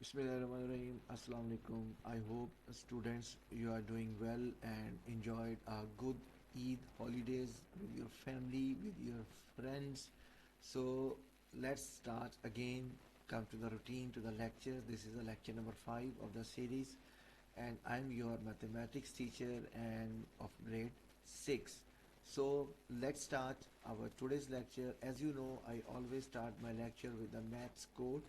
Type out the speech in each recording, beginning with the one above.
Bismillahirrahmanirrahim. Assalamu alaikum. I hope students you are doing well and enjoyed a good Eid holidays with your family, with your friends. So let's start again. Come to the routine, to the lecture. This is the lecture number 5 of the series, and I'm your mathematics teacher and of grade 6. So let's start our today's lecture. As you know, I always start my lecture with the maths code.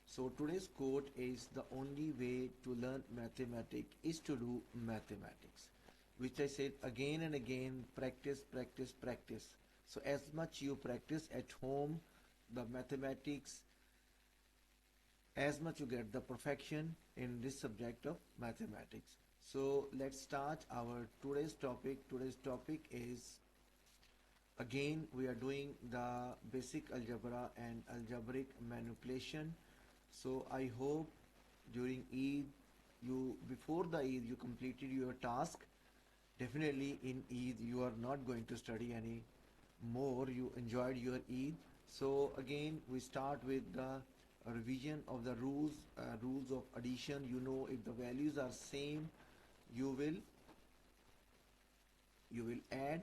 So today's quote is the only way to learn mathematics is to do mathematics, which I said again and again, practice, practice, practice. So as much you practice at home, the mathematics, as much you get the perfection in this subject of mathematics. So let's start our today's topic. Today's topic is again we are doing the basic algebra and algebraic manipulation. So I hope during Eid you before the Eid you completed your task. Definitely in Eid you are not going to study any more. You enjoyed your Eid. So again we start with the revision of the rules of addition. You know, if the values are same, you will add.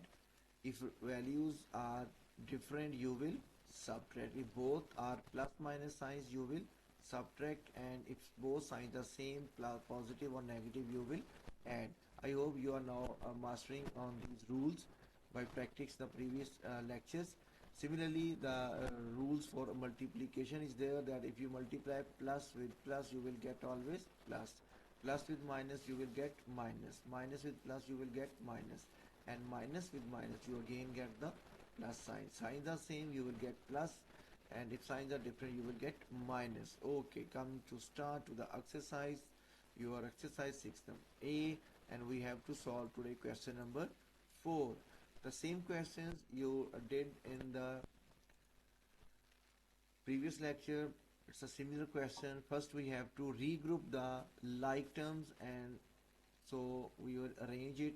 If values are different, you will subtract. If both are plus minus signs, you will subtract, and if both signs are same, plus positive or negative, you will add. I hope you are now mastering on these rules by practicing the previous lectures. Similarly, the rules for multiplication is there, that if you multiply plus with plus, you will get always plus. Plus with minus, you will get minus. Minus with plus, you will get minus. And minus with minus, you again get the plus sign. Signs are same, you will get plus, and if signs are different, you will get minus. Okay, come to start to the exercise. Your exercise 6 A, and we have to solve today question number 4. The same questions you did in the previous lecture. It's a similar question. First we have to regroup the like terms, and so we will arrange it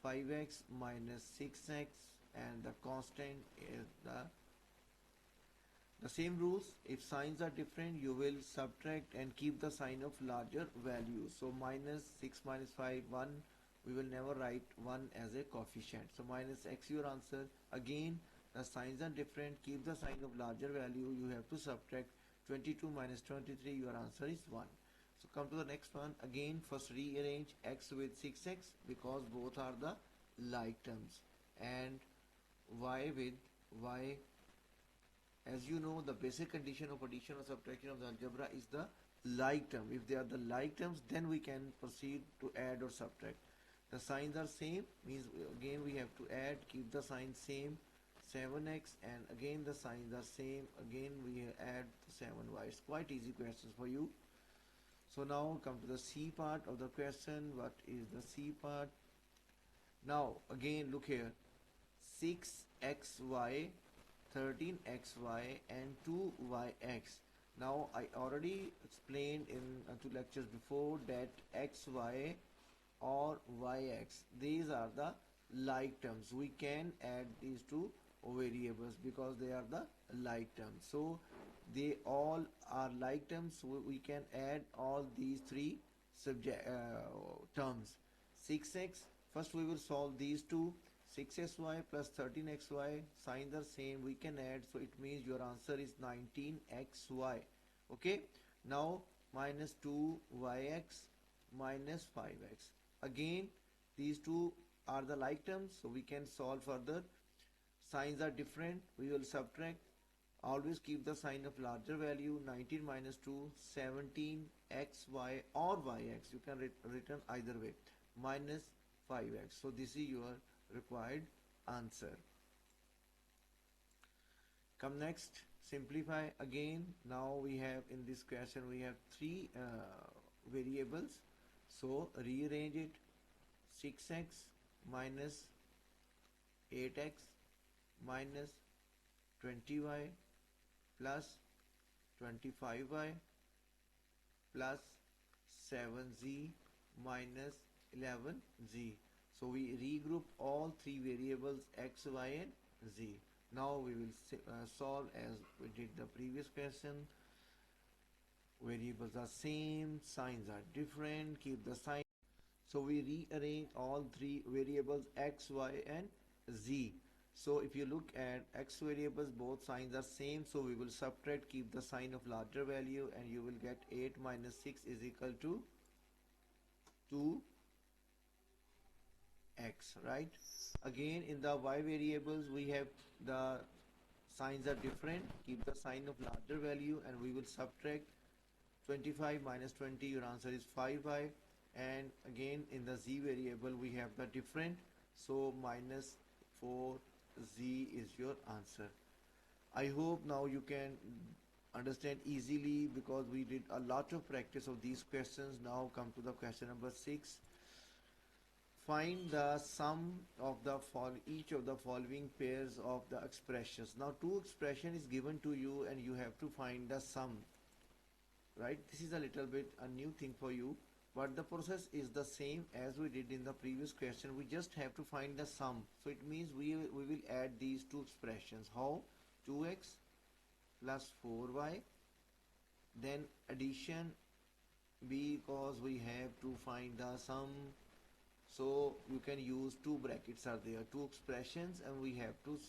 5x minus 6x, and the constant is the same rules. If signs are different, you will subtract and keep the sign of larger value. So minus 6 minus 5, 1. We will never write 1 as a coefficient. So minus x your answer. Again, the signs are different. Keep the sign of larger value. You have to subtract 22 minus 23. Your answer is 1. So come to the next one. Again, first rearrange x with 6x because both are the like terms, and y with y. As you know, the basic condition of addition or subtraction of the algebra is the like term. If they are the like terms, then we can proceed to add or subtract. The signs are same, means again we have to add, keep the sign same, 7x, and again the signs are same, again we add 7y. It's quite easy questions for you. So now come to the C part of the question. What is the C part? Now again look here, 6xy, 13xy, and 2yx. Now I already explained in 2 lectures before that xy or yx, these are the like terms. We can add these two variables because they are the like terms. So they all are like terms, so we can add all these three subject terms. 6x, first we will solve these two. 6xy plus 13xy, signs are same, we can add, so it means your answer is 19xy. Okay, now minus 2yx minus 5x. Again, these two are the like terms, so we can solve further. Signs are different, we will subtract. Always keep the sign of larger value. 19 minus 2, 17xy or yx. You can return either way. Minus 5x. So this is your required answer. Come next, simplify again. Now we have in this question we have three variables. So rearrange it. 6x minus 8x minus 20y plus 25y plus 7z minus 11z. So we regroup all three variables x, y, and z. Now we will solve as we did the previous question. variables are same, signs are different, keep the sign. So we rearrange all three variables x, y and z. So if you look at x variables, both signs are same, so we will subtract, keep the sign of larger value, and you will get 8 minus 6 is equal to 2x, right? Again, in the y variables, we have the signs are different, keep the sign of larger value, and we will subtract 25 minus 20, your answer is 5y. And again, in the z variable, we have the different, so minus 4z is your answer. I hope now you can understand easily, because we did a lot of practice of these questions. Now come to the question number 6. Find the sum of the each of the following pairs of the expressions. Now two expression is given to you and you have to find the sum, right? This is a little bit a new thing for you, but the process is the same as we did in the previous question. We just have to find the sum. So it means we will add these two expressions. How? 2x plus 4y, then addition, because we have to find the sum. So you can use two brackets are there, two expressions, and we have to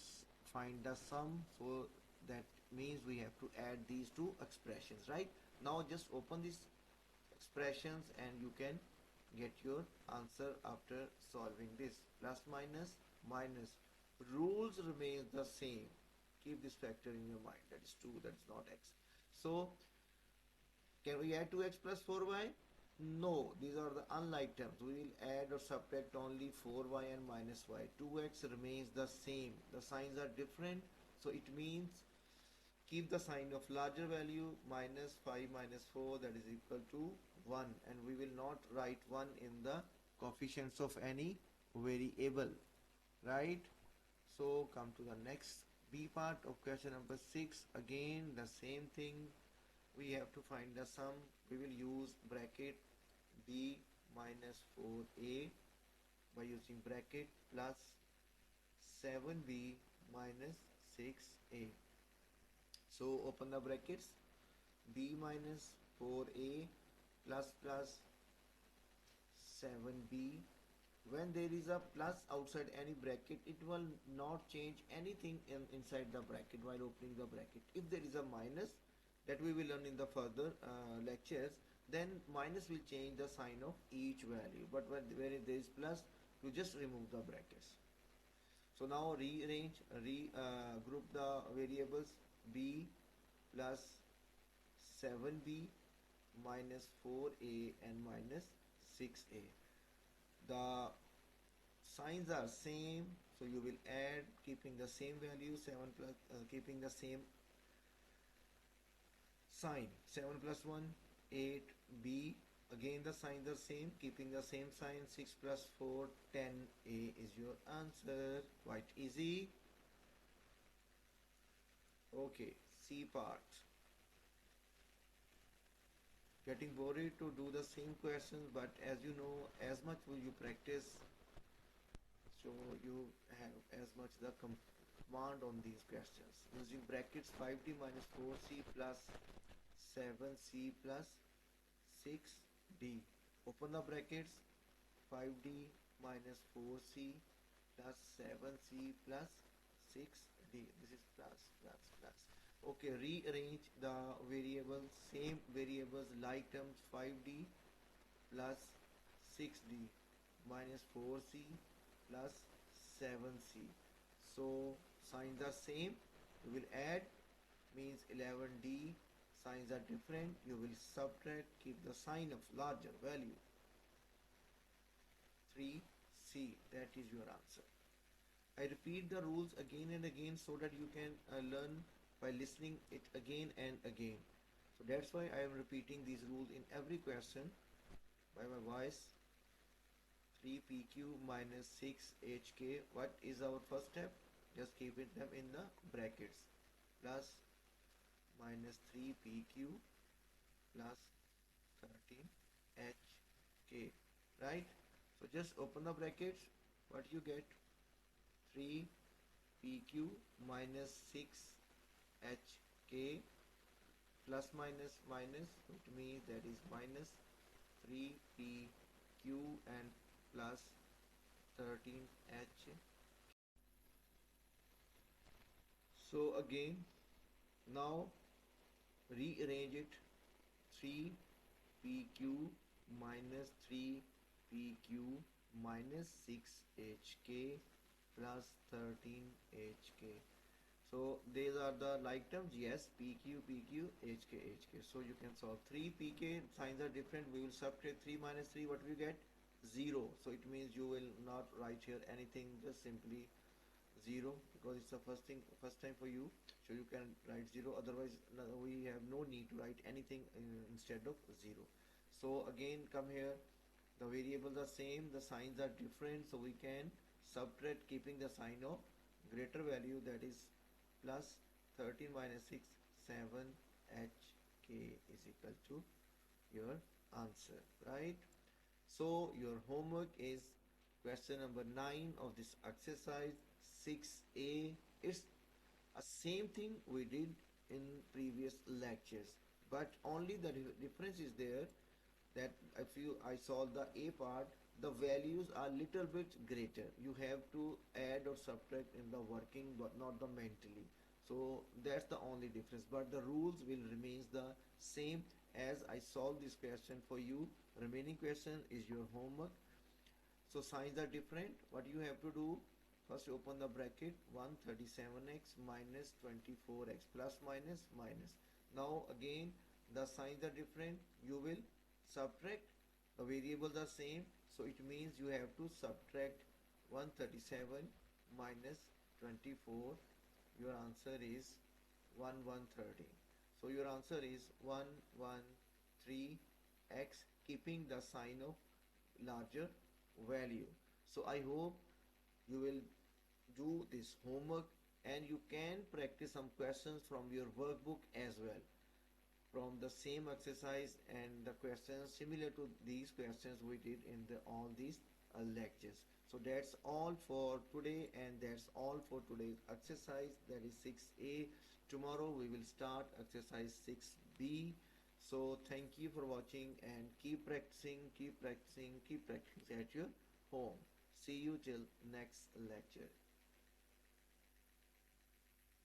find the sum. So that means we have to add these two expressions, right? Now just open these expressions and you can get your answer after solving this. Plus minus minus, rules remain the same. Keep this factor in your mind, that is 2, that's not x. So can we add 2x plus 4y? No, these are the unlike terms. We will add or subtract only 4y and minus y. 2x remains the same. The signs are different. So it means keep the sign of larger value, minus 5 minus 4, that is equal to 1. And we will not write 1 in the coefficients of any variable, right? So come to the next B part of question number 6. Again the same thing. We have to find the sum. We will use bracket b minus 4a by using bracket plus 7b minus 6a. So open the brackets, b minus 4a plus plus 7b. When there is a plus outside any bracket, it will not change anything inside the bracket while opening the bracket. If there is a minus, that we will learn in the further lectures, then minus will change the sign of each value, but where there is plus, you just remove the brackets. So now rearrange, group the variables. B plus 7b minus 4a and minus 6a. The signs are same, so you will add keeping the same value. 7 plus keeping the same sign. 7 plus 1 8b, again the signs are same, keeping the same sign. 6 plus 4 10a is your answer. Quite easy. Okay, C part. Getting worried to do the same questions, but as you know, as much will you practice, so you have as much the command on these questions. Using brackets, 5d minus 4c plus 7c plus 6d. Open the brackets, 5d minus 4c plus 7c plus 6d. This is plus plus plus. Okay, rearrange the variables, same variables like terms. 5d plus 6d minus 4c plus 7c. So signs are same, you will add, means 11d. Signs are different, you will subtract, keep the sign of larger value. 3c, that is your answer. I repeat the rules again and again so that you can learn by listening it again and again. So that's why I am repeating these rules in every question by my voice. 3pq minus 6hk. What is our first step? Just keep them in the brackets. Plus minus 3pq plus 13hk. Right? So just open the brackets. What you get? 3pq minus 6hk plus minus minus, which means that is minus 3pq and plus 13h. So again, now rearrange it. 3pq minus 3pq minus 6hk plus 13hk. So these are the like terms. Yes, pq, pq, hk, hk. So you can solve 3pk. Signs are different. We will subtract 3 minus 3. What we get? 0. So it means you will not write here anything. Just simply 0, because it's the first time for you, so you can write 0. Otherwise we have no need to write anything instead of 0. So again, come here, the variables are same, the signs are different, so we can subtract keeping the sign of greater value, that is plus 13 minus 6, 7 hk is equal to your answer, right? So your homework is question number 9 of this exercise 6a. It's a same thing we did in previous lectures, but only the difference is there that if you I solve the a part, the values are little bit greater. You have to add or subtract in the working, but not the mentally. So that's the only difference, but the rules will remains the same as I solve this question for you. Remaining question is your homework. So signs are different. What you have to do, first open the bracket, 137x minus 24x plus minus minus. Now again the signs are different. You will subtract. The variables are same. So it means you have to subtract 137 minus 24. Your answer is 1130. So your answer is 113x, keeping the sign of larger value. So I hope you will do this homework and you can practice some questions from your workbook as well, from the same exercise, and the questions similar to these questions we did in all these lectures. So that's all for today, and that's all for today's exercise, that is 6a. Tomorrow we will start exercise 6b. So thank you for watching, and keep practicing, keep practicing, keep practicing at your home. See you till next lecture.